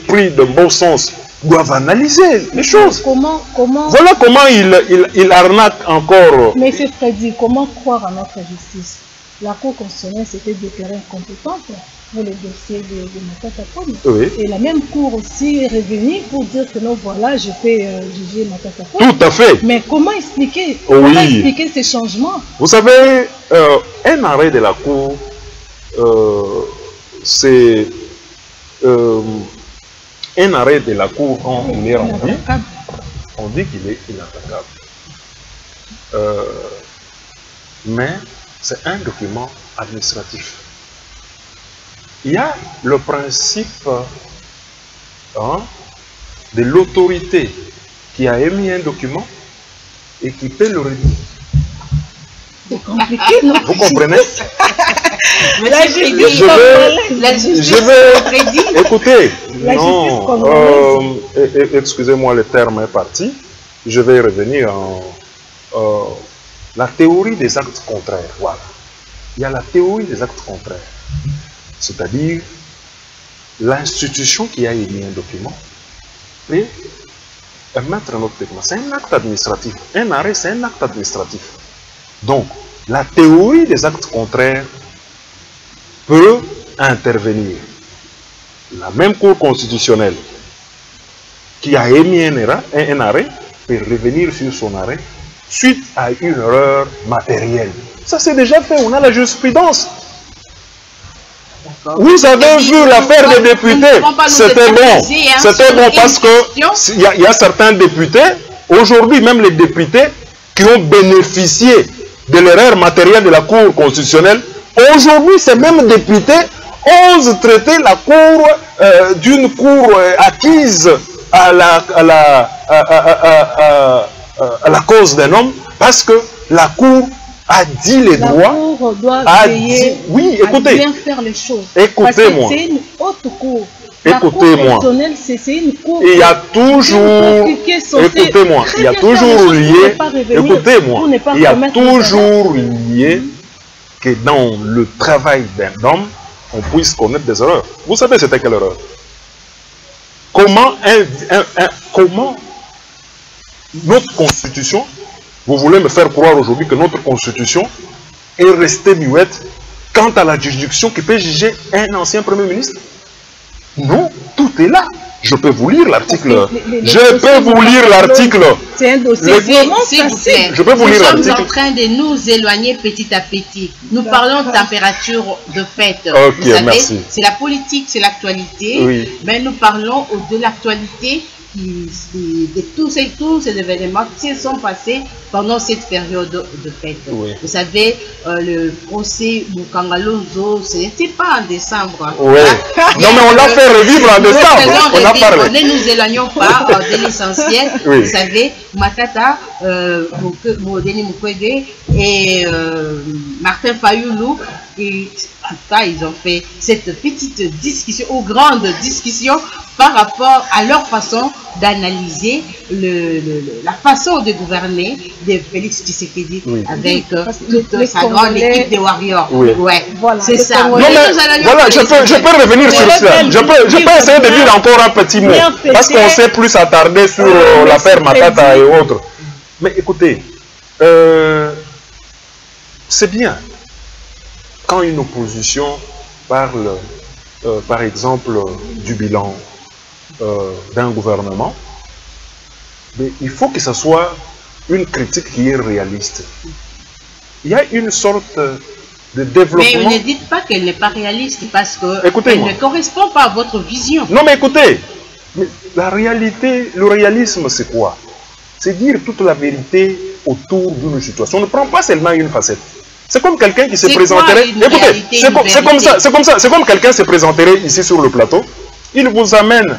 pris de bon sens doivent analyser les choses. Voilà comment il arnaque encore. Mais c'est Freddy, comment croire à notre justice? La Cour constitutionnelle s'était déclarée incompétente pour le dossier de Matata Mponyo. Oui. Et la même Cour aussi est revenue pour dire que non, voilà, je peux juger Matata Mponyo. Tout à fait. Mais comment expliquer, ces changements? Vous savez, un arrêt de la Cour, c'est un arrêt de la Cour quand il est rendu. On dit qu'il est inattaquable. Mais c'est un document administratif. Il y a le principe de l'autorité qui a émis un document et qui peut le redire. C'est compliqué, non? Vous comprenez? Écoutez, non, excusez-moi, le terme est parti. Je vais revenir en la théorie des actes contraires. Voilà. Il y a la théorie des actes contraires. C'est-à-dire l'institution qui a émis un document et émettre un autre document. C'est un acte administratif. Un arrêt, c'est un acte administratif. Donc, la théorie des actes contraires peut intervenir. La même Cour constitutionnelle qui a émis un arrêt peut revenir sur son arrêt suite à une erreur matérielle. Ça c'est déjà fait, on a la jurisprudence. Vous avez vu l'affaire des députés, c'était bon parce que il y a certains députés, aujourd'hui même les députés qui ont bénéficié de l'erreur matérielle de la Cour constitutionnelle, aujourd'hui ces mêmes députés osent traiter la Cour d'une Cour acquise à la cause d'un homme parce que la Cour a dit les droits, a dit, oui, écoutez, bien faire les choses. Écoutez-moi. C'est une haute cour. Écoutez-moi. C'est une cour. Il y a toujours, écoutez-moi, il y a toujours lié, écoutez-moi, il y a toujours lié que dans le travail d'un homme, on puisse connaître des erreurs. Vous savez c'était quelle erreur? Comment notre constitution, vous voulez me faire croire aujourd'hui que notre constitution est restée muette quant à la juridiction qui peut juger un ancien premier ministre? Non, tout est là. Je peux vous lire l'article. Je peux vous lire l'article. C'est un dossier vraiment facile. Je peux vous lire l'article. Nous sommes en train de nous éloigner petit à petit. Nous parlons de température de fait. Ok, vous savez, merci. C'est la politique, c'est l'actualité. Oui. Mais nous parlons de l'actualité de tous ces événements qui sont passés pendant cette période de fête. Oui. Vous savez, le procès Bukangalozo, ce n'était pas en décembre. Oui. Non, mais on l'a fait revivre en décembre. On a parlé. Ne nous éloignons pas de l'essentiel. Oui. Vous savez, Matata, Modeni Mukwege et Martin Fayoulou, et En tout cas, ils ont fait cette petite discussion, ou grande discussion, par rapport à leur façon d'analyser la façon de gouverner de Félix Tshisekedi avec toute sa grande équipe de Warriors. Oui. Ouais, Voilà, c'est ça. Non, mais voilà, je peux revenir sur cela. Je peux essayer de dire encore un petit mot. Parce qu'on s'est plus attardé sur l'affaire Matata et autres. Mais écoutez, c'est bien quand une opposition parle, par exemple, du bilan d'un gouvernement, mais il faut que ce soit une critique qui est réaliste. Il y a une sorte de développement... Mais ne dites pas qu'elle n'est pas réaliste parce qu'elle ne correspond pas à votre vision. Non mais écoutez, mais la réalité, le réalisme c'est quoi? C'est dire toute la vérité autour d'une situation. On ne prend pas seulement une facette. C'est comme quelqu'un qui se présenterait... Écoutez, c'est comme ça. C'est comme quelqu'un se présenterait ici sur le plateau. Il vous amène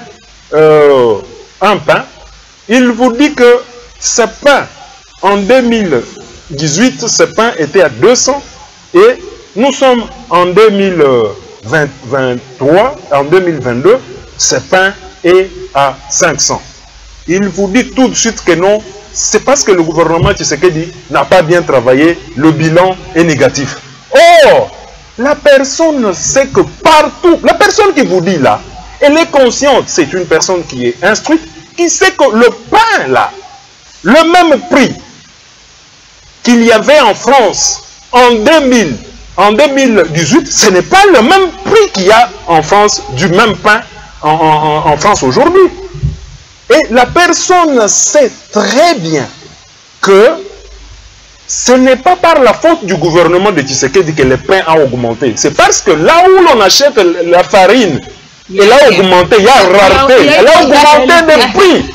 un pain. Il vous dit que ce pain, en 2018, ce pain était à 200. Et nous sommes en 2023, en 2022, ce pain est à 500. Il vous dit tout de suite que non. C'est parce que le gouvernement Tshisekedi n'a pas bien travaillé, le bilan est négatif. Or, la personne sait que partout, la personne qui vous dit là, elle est consciente, c'est une personne qui est instruite, qui sait que le pain là, le même prix qu'il y avait en France en 2018, ce n'est pas le même prix qu'il y a en France du même pain en France aujourd'hui. Et la personne sait très bien que ce n'est pas par la faute du gouvernement de Tshisekedi que le pain a augmenté. C'est parce que là où l'on achète la farine, elle a augmenté, il y a rareté, elle a augmenté des prix.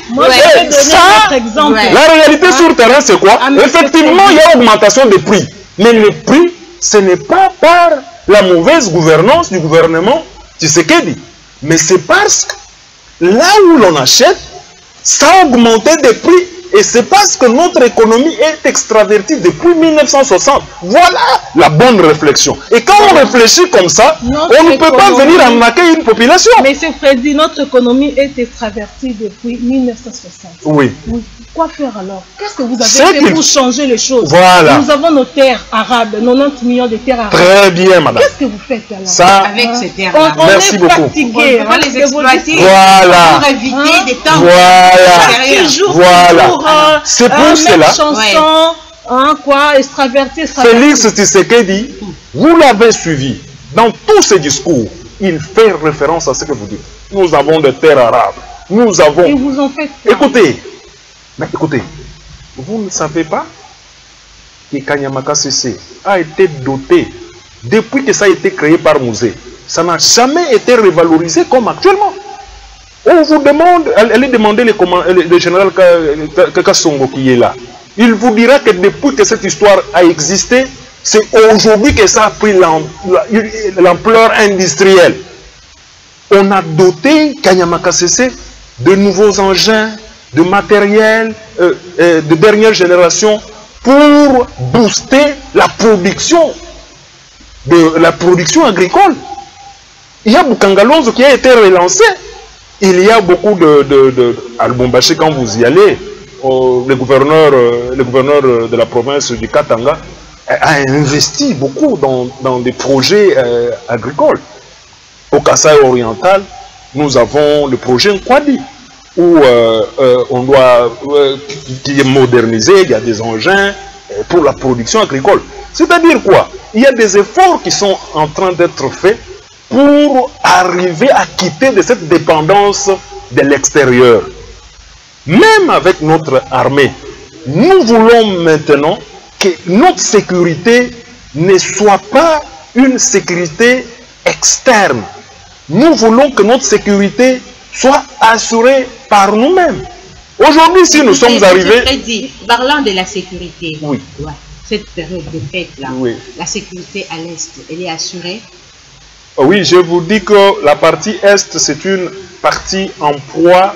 Et ça, la réalité sur le terrain, c'est quoi? Effectivement, il y a augmentation des prix. Mais le prix, ce n'est pas par la mauvaise gouvernance du gouvernement Tshisekedi. Mais c'est parce que là où l'on achète, ça a augmenté des prix et c'est parce que notre économie est extravertie depuis 1960. Voilà la bonne réflexion. Et quand on réfléchit comme ça, on ne peut pas venir arnaquer une population. Mais c'est Freddy, notre économie est extravertie depuis 1960. Oui. Quoi faire alors? Qu'est-ce que vous avez fait pour changer les choses? Voilà. Nous avons nos terres arabes, 90 millions de terres arabes. Très bien, madame. Qu'est-ce que vous faites alors? Ça, avec ces terres-là. Merci beaucoup. Fatigué, on va les exploiter pour éviter des temps. Voilà. C'est pour cela. Chanson, quoi, extraverti. Félix Tshisekedi, vous l'avez suivi. Dans tous ses discours, il fait référence à ce que vous dites. Nous avons des terres arabes. Nous avons... Ils vous ont fait quoi? Écoutez, vous ne savez pas que Kanyamaka CC a été doté, depuis que ça a été créé par Musée, ça n'a jamais été revalorisé comme actuellement. On vous demande, allez demander le général Kakasongo qui est là. Il vous dira que depuis que cette histoire a existé, c'est aujourd'hui que ça a pris l'ampleur industrielle. On a doté Kanyamaka CC de nouveaux engins, de matériel de dernière génération pour booster la production agricole. Il y a Bukangalonzo qui a été relancé. Il y a beaucoup de Albombaché, quand vous y allez, le gouverneur de la province du Katanga a investi beaucoup dans des projets agricoles. Au Kasaï oriental, nous avons le projet Nkwadi, où on doit, qui est modernisé, il y a des engins pour la production agricole. C'est-à-dire quoi? Il y a des efforts qui sont en train d'être faits pour arriver à quitter de cette dépendance de l'extérieur. Même avec notre armée, nous voulons maintenant que notre sécurité ne soit pas une sécurité externe. Nous voulons que notre sécurité soit assurée par nous-mêmes. Aujourd'hui, si nous sommes arrivés... Parlant de la sécurité, oui. Cette période de fête-là, oui. La sécurité à l'Est, elle est assurée? Oui, je vous dis que la partie Est, c'est une partie en proie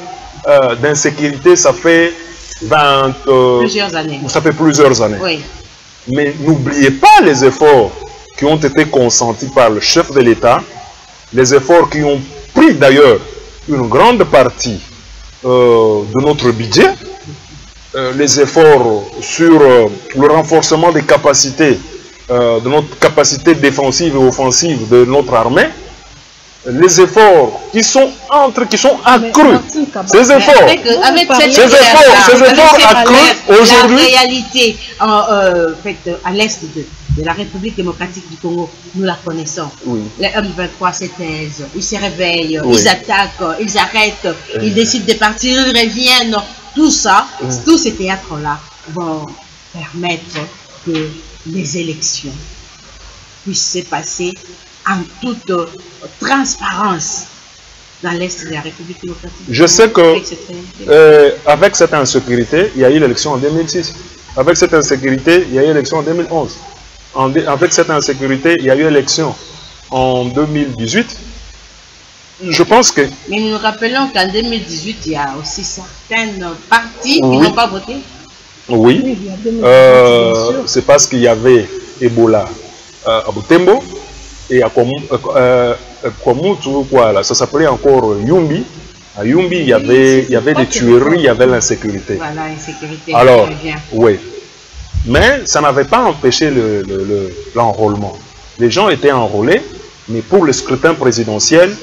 d'insécurité. Ça fait plusieurs années. Ça fait plusieurs années. Oui. Mais n'oubliez pas les efforts qui ont été consentis par le chef de l'État, les efforts qui ont pris d'ailleurs une grande partie de notre budget, les efforts sur le renforcement des capacités, de notre capacité défensive et offensive de notre armée, les efforts qui sont accrus, ces efforts accrus aujourd'hui, la réalité faite à l'est de la République démocratique du Congo, nous la connaissons. Oui. Les M23 se taisent, ils se réveillent, ils attaquent, ils arrêtent, ils décident de partir, ils reviennent. Tout ça, tous ces théâtres-là vont permettre que les élections puissent se passer en toute transparence dans l'Est de la République démocratique. Je sais que avec cette insécurité, il y a eu l'élection en 2006. Avec cette insécurité, il y a eu l'élection en 2011. Avec cette insécurité, il y a eu l'élection en 2018. Je pense que... Mais nous nous rappelons qu'en 2018, il y a aussi certaines parties qui n'ont pas voté. Oui, c'est parce qu'il y avait Ebola à Butembo et à Kwamutu, ça s'appelait encore Yumbi. À Yumbi, il y avait des tueries, il y avait l'insécurité. Voilà, l'insécurité. Alors, oui. Mais ça n'avait pas empêché l'enrôlement. Les gens étaient enrôlés, mais pour le scrutin présidentiel,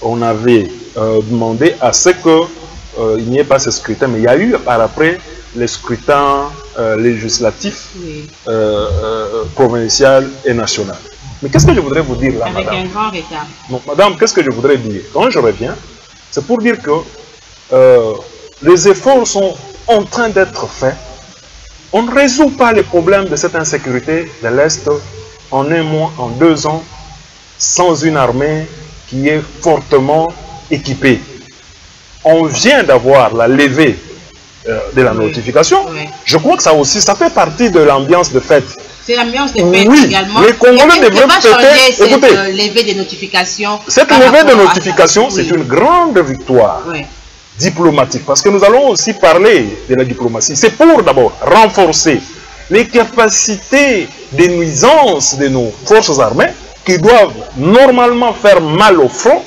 on avait demandé à ce qu'il n'y ait pas ce scrutin. Mais il y a eu par après les scrutins législatifs, provincial et national. Mais qu'est-ce que je voudrais vous dire là, avec madame? Un grand retard. Donc, madame, qu'est-ce que je voudrais dire? Quand je reviens, c'est pour dire que les efforts sont en train d'être faits. On ne résout pas les problèmes de cette insécurité de l'Est en un mois, en 2 ans, sans une armée qui est fortement équipée. On vient d'avoir la levée de la notification. Oui. Je crois que ça aussi, ça fait partie de l'ambiance de fête. C'est l'ambiance de fête également. Les Congolais devraient fêter. Écoutez, cette levée de notification. Cette levée de notification, c'est une grande victoire diplomatique. Parce que nous allons aussi parler de la diplomatie. C'est pour d'abord renforcer les capacités de nuisance de nos forces armées qui doivent normalement faire mal au front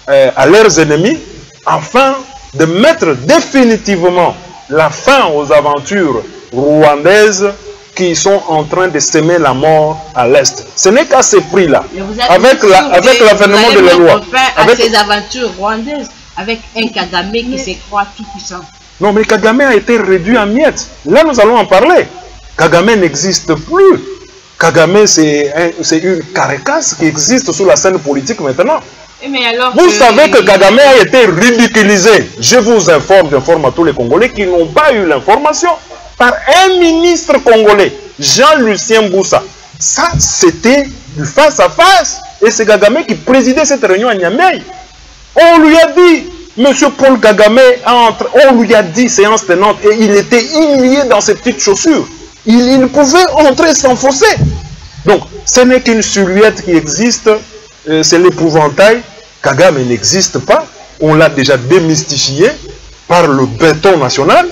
à leurs ennemis afin de mettre définitivement la fin aux aventures rwandaises qui sont en train de semer la mort à l'Est. Ce n'est qu'à ce prix-là, avec l'avènement de la loi. Avec ces aventures rwandaises, avec un Kagame qui se croit tout puissant. Non, mais Kagame a été réduit en miettes. Là, nous allons en parler. Kagame n'existe plus. Kagame, c'est une caracasse qui existe sur la scène politique maintenant. Mais alors vous savez que Kagame a été ridiculisé. Je vous informe, j'informe à tous les Congolais qui n'ont pas eu l'information par un ministre congolais, Jean-Lucien Boussa. Ça, c'était du face à face. Et c'est Kagame qui présidait cette réunion à Niamey. On lui a dit, Monsieur Paul Kagame entre, on lui a dit séance tenante et il était humilié dans ses petites chaussures. Il pouvait entrer sans forcer. Donc, ce n'est qu'une silhouette qui existe, c'est l'épouvantail. Kagame n'existe pas. On l'a déjà démystifié par le béton national.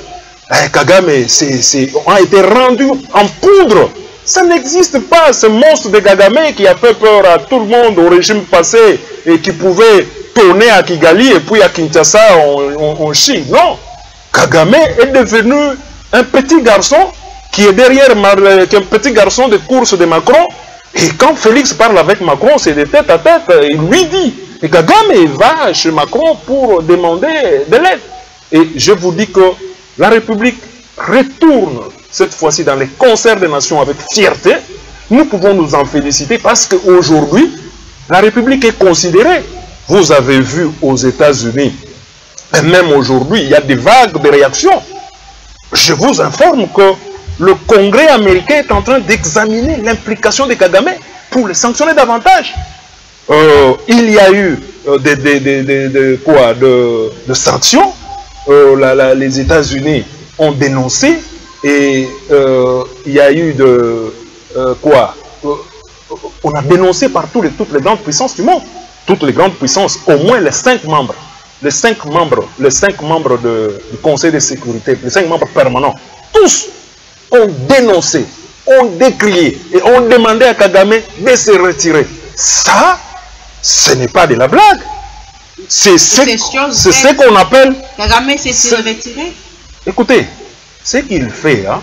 Kagame a été rendu en poudre. Ça n'existe pas, ce monstre de Kagame qui a fait peur à tout le monde au régime passé et qui pouvait tourner à Kigali et puis à Kinshasa en Chine. Non, Kagame est devenu un petit garçon qui est derrière, un petit garçon de course de Macron. Et quand Félix parle avec Macron, c'est de tête à tête, il lui dit. Et Kagame va chez Macron pour demander de l'aide. Et je vous dis que la République retourne cette fois-ci dans les concerts des nations avec fierté. Nous pouvons nous en féliciter parce qu'aujourd'hui, la République est considérée. Vous avez vu aux États-Unis, et même aujourd'hui, il y a des vagues de réactions. Je vous informe que le Congrès américain est en train d'examiner l'implication de Kagame pour le sanctionner davantage. Il y a eu des sanctions. Les États-Unis ont dénoncé et il y a eu on a dénoncé par toutes les grandes puissances du monde. Toutes les grandes puissances, au moins les 5 membres. Les 5 membres du Conseil de sécurité, les 5 membres permanents, tous ont dénoncé, ont décrié et ont demandé à Kagame de se retirer. Ça, ce n'est pas de la blague. C'est ce qu'on appelle... Kagame s'est retiré. Écoutez, ce qu'il fait, hein,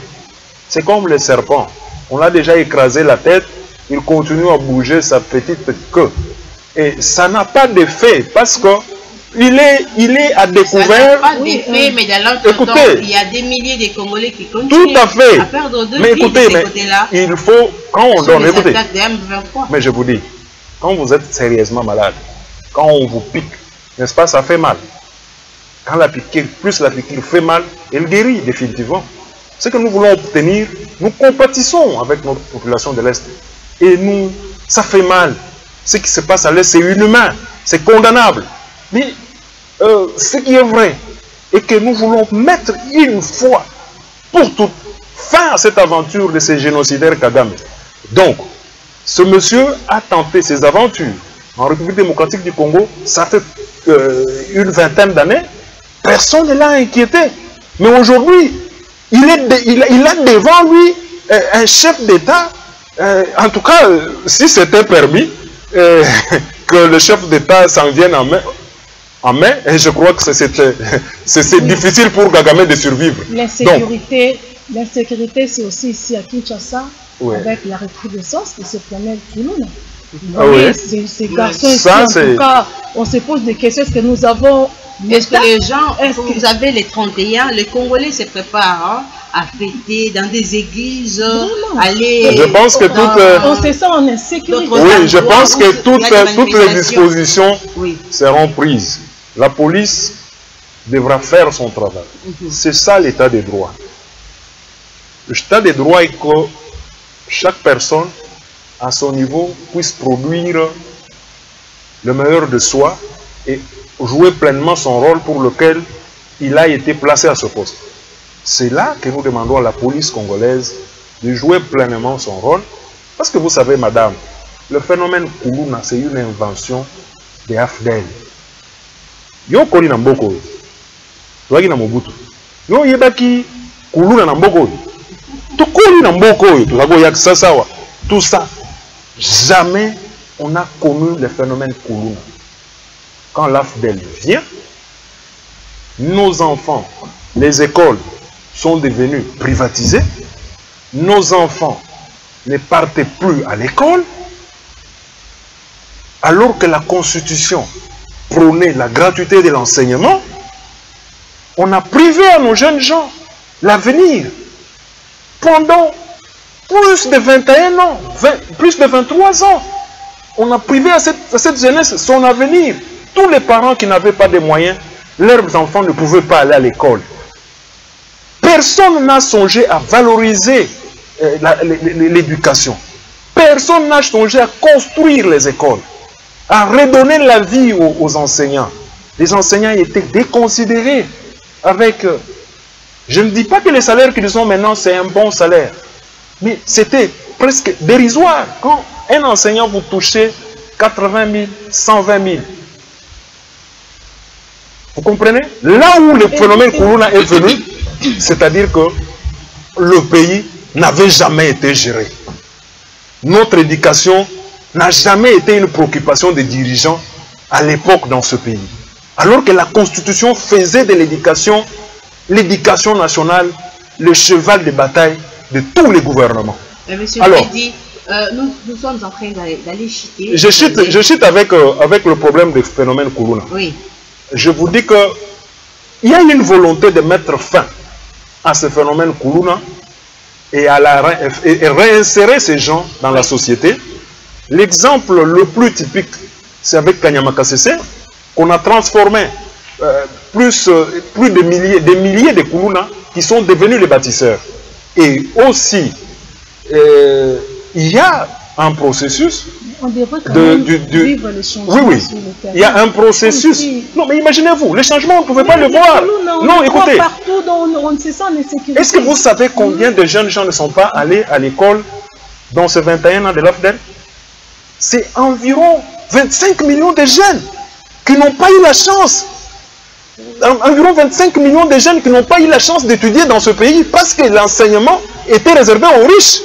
c'est comme le serpent. On l'a déjà écrasé la tête, il continue à bouger sa petite queue. Et ça n'a pas d'effet parce que il est à découvert. Ça n'a pas d'effet, mais dans l'autre temps, il y a des milliers de Congolais qui continuent tout à fait. À perdre de mais vie écoutez, de ce côté-là. Il faut, quand on donne, écoutez, M23. mais je vous dis, quand vous êtes sérieusement malade, quand on vous pique, n'est-ce pas, ça fait mal. Quand la piqûre, plus la piqûre fait mal, elle guérit définitivement. Ce que nous voulons obtenir, nous compatissons avec notre population de l'Est. Et nous, ça fait mal. Ce qui se passe à l'Est, c'est inhumain, c'est condamnable. Mais ce qui est vrai est que nous voulons mettre une fois pour toutes fin à cette aventure de ces génocidaires Kagame. Donc, ce monsieur a tenté ses aventures en République démocratique du Congo, ça fait une vingtaine d'années, personne ne l'a inquiété. Mais aujourd'hui, il a devant lui un chef d'État, en tout cas, si c'était permis, que le chef d'État s'en vienne en main, et je crois que c'est difficile pour Kagame de survivre. L'insécurité, c'est aussi ici à Kinshasa, avec la recrudescence de ce phénomène Koulouna. Ces garçons ici, en tout cas, on se pose des questions. Est-ce que nous avons... Est-ce que les gens, vous avez les 31, les Congolais se préparent à fêter dans des églises, aller... Je pense que on se sent en insécurité. Oui, je pense que toutes les dispositions seront prises. La police devra faire son travail. C'est ça l'état des droits. L'état des droits est que chaque personne, à son niveau, puisse produire le meilleur de soi et jouer pleinement son rôle pour lequel il a été placé à ce poste. C'est là que nous demandons à la police congolaise de jouer pleinement son rôle. Parce que vous savez, madame, le phénomène Koulouna, c'est une invention de AFDEL. Yo koli na mboko, toaki na Mobutu. Yo yebaki Koulouna na mboko. To koli na mboko, to yak sasawa. Tout ça, jamais on a connu le phénomène Koulouna. Quand l'AFDEL vient, nos enfants, les écoles sont devenues privatisées, nos enfants ne partent plus à l'école, alors que la Constitution prônait la gratuité de l'enseignement, on a privé à nos jeunes gens l'avenir pendant plus de 21 ans, plus de 23 ans. On a privé à cette jeunesse son avenir. Tous les parents qui n'avaient pas de moyens, leurs enfants ne pouvaient pas aller à l'école. Personne n'a songé à valoriser l'éducation. Personne n'a songé à construire les écoles, à redonner la vie aux enseignants. Les enseignants étaient déconsidérés avec... je ne dis pas que les salaires qu'ils ont maintenant, c'est un bon salaire. Mais c'était presque dérisoire. Quand un enseignant vous touchez 80 000, 120 000, vous comprenez? Là où le phénomène Koulouna est venu, c'est-à-dire que le pays n'avait jamais été géré. Notre éducation n'a jamais été une préoccupation des dirigeants à l'époque dans ce pays. Alors que la Constitution faisait de l'éducation nationale le cheval de bataille de tous les gouvernements. Monsieur Freddy, nous sommes en train d'aller chuter. Je chute avec le problème du phénomène Koulouna. Oui. Je vous dis qu'il y a une volonté de mettre fin à ce phénomène Koulouna et réinsérer ces gens dans la société. L'exemple le plus typique, c'est avec Kanyama Kasese, qu'on a transformé plus de milliers de Koulouna qui sont devenus les bâtisseurs. Et aussi, il y a un processus on devrait quand même vivre les changements. Oui, sur le terrain. Il y a un processus. Non, mais imaginez-vous, les changements, on ne pouvait pas le voir. Non, écoutez. Partout, on se sent en insécurité. Est-ce que vous savez combien de jeunes gens ne sont pas allés à l'école dans ces 21 ans de l'AFDEL? C'est environ 25 millions de jeunes qui n'ont pas eu la chance. Environ 25 millions de jeunes qui n'ont pas eu la chance d'étudier dans ce pays parce que l'enseignement était réservé aux riches.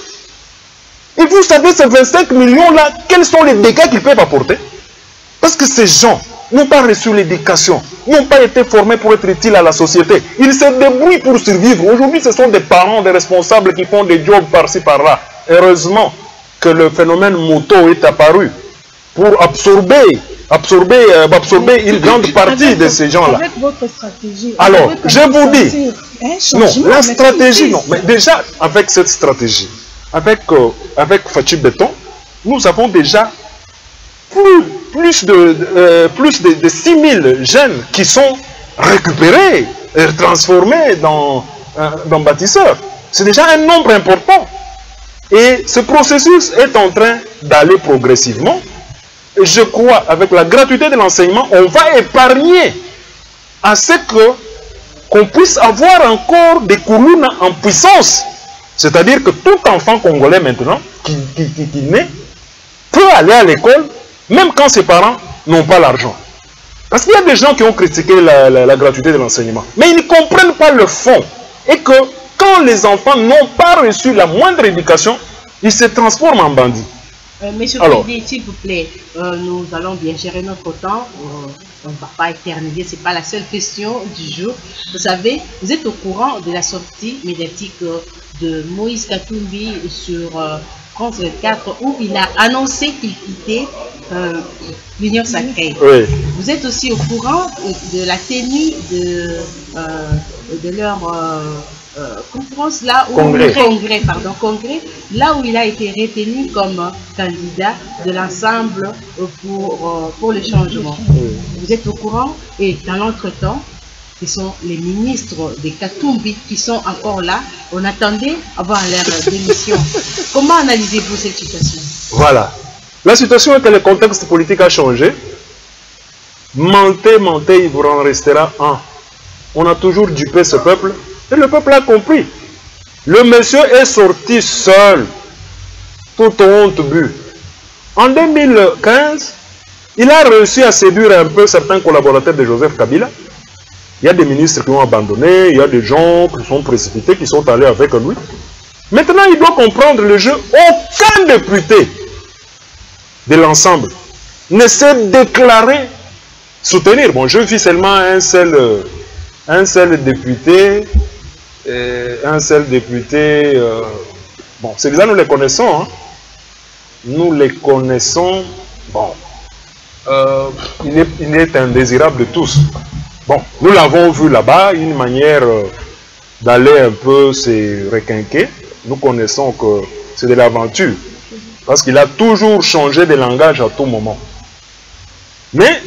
Et vous savez, ces 25 millions-là, quels sont les dégâts qu'ils peuvent apporter? Parce que ces gens n'ont pas reçu l'éducation, n'ont pas été formés pour être utiles à la société. Ils se débrouillent pour survivre. Aujourd'hui, ce sont des parents, des responsables qui font des jobs par-ci, par-là. Heureusement que le phénomène moto est apparu pour absorber une grande partie de ces gens-là. Avec votre stratégie. Alors, je vous dis, non, la stratégie, non. Mais déjà, avec cette stratégie, avec Fachi Béton, nous avons déjà plus de 6000 jeunes qui sont récupérés et transformés dans bâtisseurs. C'est déjà un nombre important. Et ce processus est en train d'aller progressivement. Et je crois, avec la gratuité de l'enseignement, on va épargner à ce qu'on puisse avoir encore des Koulouna en puissance. C'est-à-dire que tout enfant congolais maintenant, qui naît, peut aller à l'école, même quand ses parents n'ont pas l'argent. Parce qu'il y a des gens qui ont critiqué la gratuité de l'enseignement. Mais ils ne comprennent pas le fond. Et que quand les enfants n'ont pas reçu la moindre éducation, ils se transforment en bandits. Monsieur Président, s'il vous plaît, nous allons bien gérer notre temps. On ne va pas éterniser, ce n'est pas la seule question du jour. Vous savez, vous êtes au courant de la sortie médiatique de Moïse Katumbi sur France 24 où il a annoncé qu'il quittait l'Union Sacrée. Oui. Vous êtes aussi au courant de la tenue de leur conférence là où congrès, là où il a été retenu comme candidat de l'ensemble pour le changement. Vous êtes au courant et dans l'entretemps, ce sont les ministres des Katumbi qui sont encore là. On attendait avoir leur démission. Comment analysez-vous cette situation? Voilà. La situation est que le contexte politique a changé. Mentez, il vous en restera un. On a toujours dupé ce peuple. Et le peuple a compris. Le monsieur est sorti seul, tout honte bu. En 2015, il a réussi à séduire un peu certains collaborateurs de Joseph Kabila. Il y a des ministres qui ont abandonné, il y a des gens qui sont précipités, qui sont allés avec lui. Maintenant, il doit comprendre le jeu. Aucun député de l'ensemble ne s'est déclaré soutenir. Bon, je vis seulement un seul député. Bon, celui-là, nous les connaissons. Hein. Nous les connaissons. Bon, il est indésirable de tous. Bon, nous l'avons vu là-bas, une manière d'aller un peu se requinquer. Nous connaissons que c'est de l'aventure. Parce qu'il a toujours changé de langage à tout moment. Mais,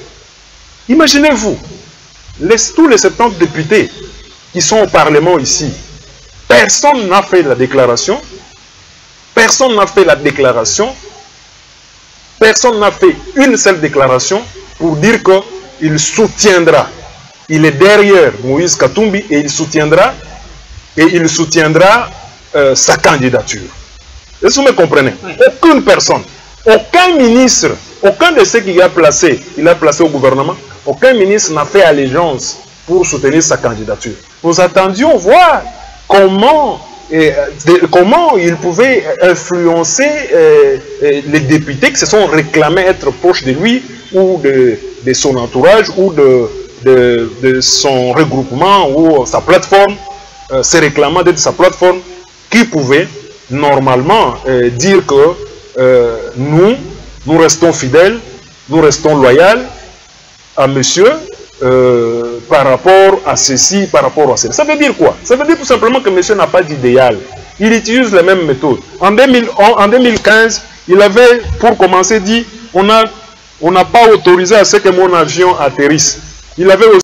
imaginez-vous, tous les 70 députés qui sont au Parlement ici, personne n'a fait la déclaration. Personne n'a fait la déclaration. Personne n'a fait une seule déclaration pour dire qu'il soutiendra. Il est derrière Moïse Katumbi et il soutiendra sa candidature. Est-ce que vous me comprenez? Oui. Aucune personne, aucun ministre, aucun de ceux qu'il a placé au gouvernement, aucun ministre n'a fait allégeance pour soutenir sa candidature. Nous attendions voir comment il pouvait influencer les députés qui se sont réclamés être proches de lui ou de son entourage ou de son regroupement ou sa plateforme, se réclamant d'être sa plateforme, qui pouvait normalement dire que nous restons fidèles, nous restons loyaux à monsieur par rapport à ceci, par rapport à cela. Ça veut dire quoi? Ça veut dire tout simplement que monsieur n'a pas d'idéal. Il utilise les mêmes méthodes. En 2015, il avait, pour commencer, dit on n'a pas autorisé à ce que mon avion atterrisse. Il avait aussi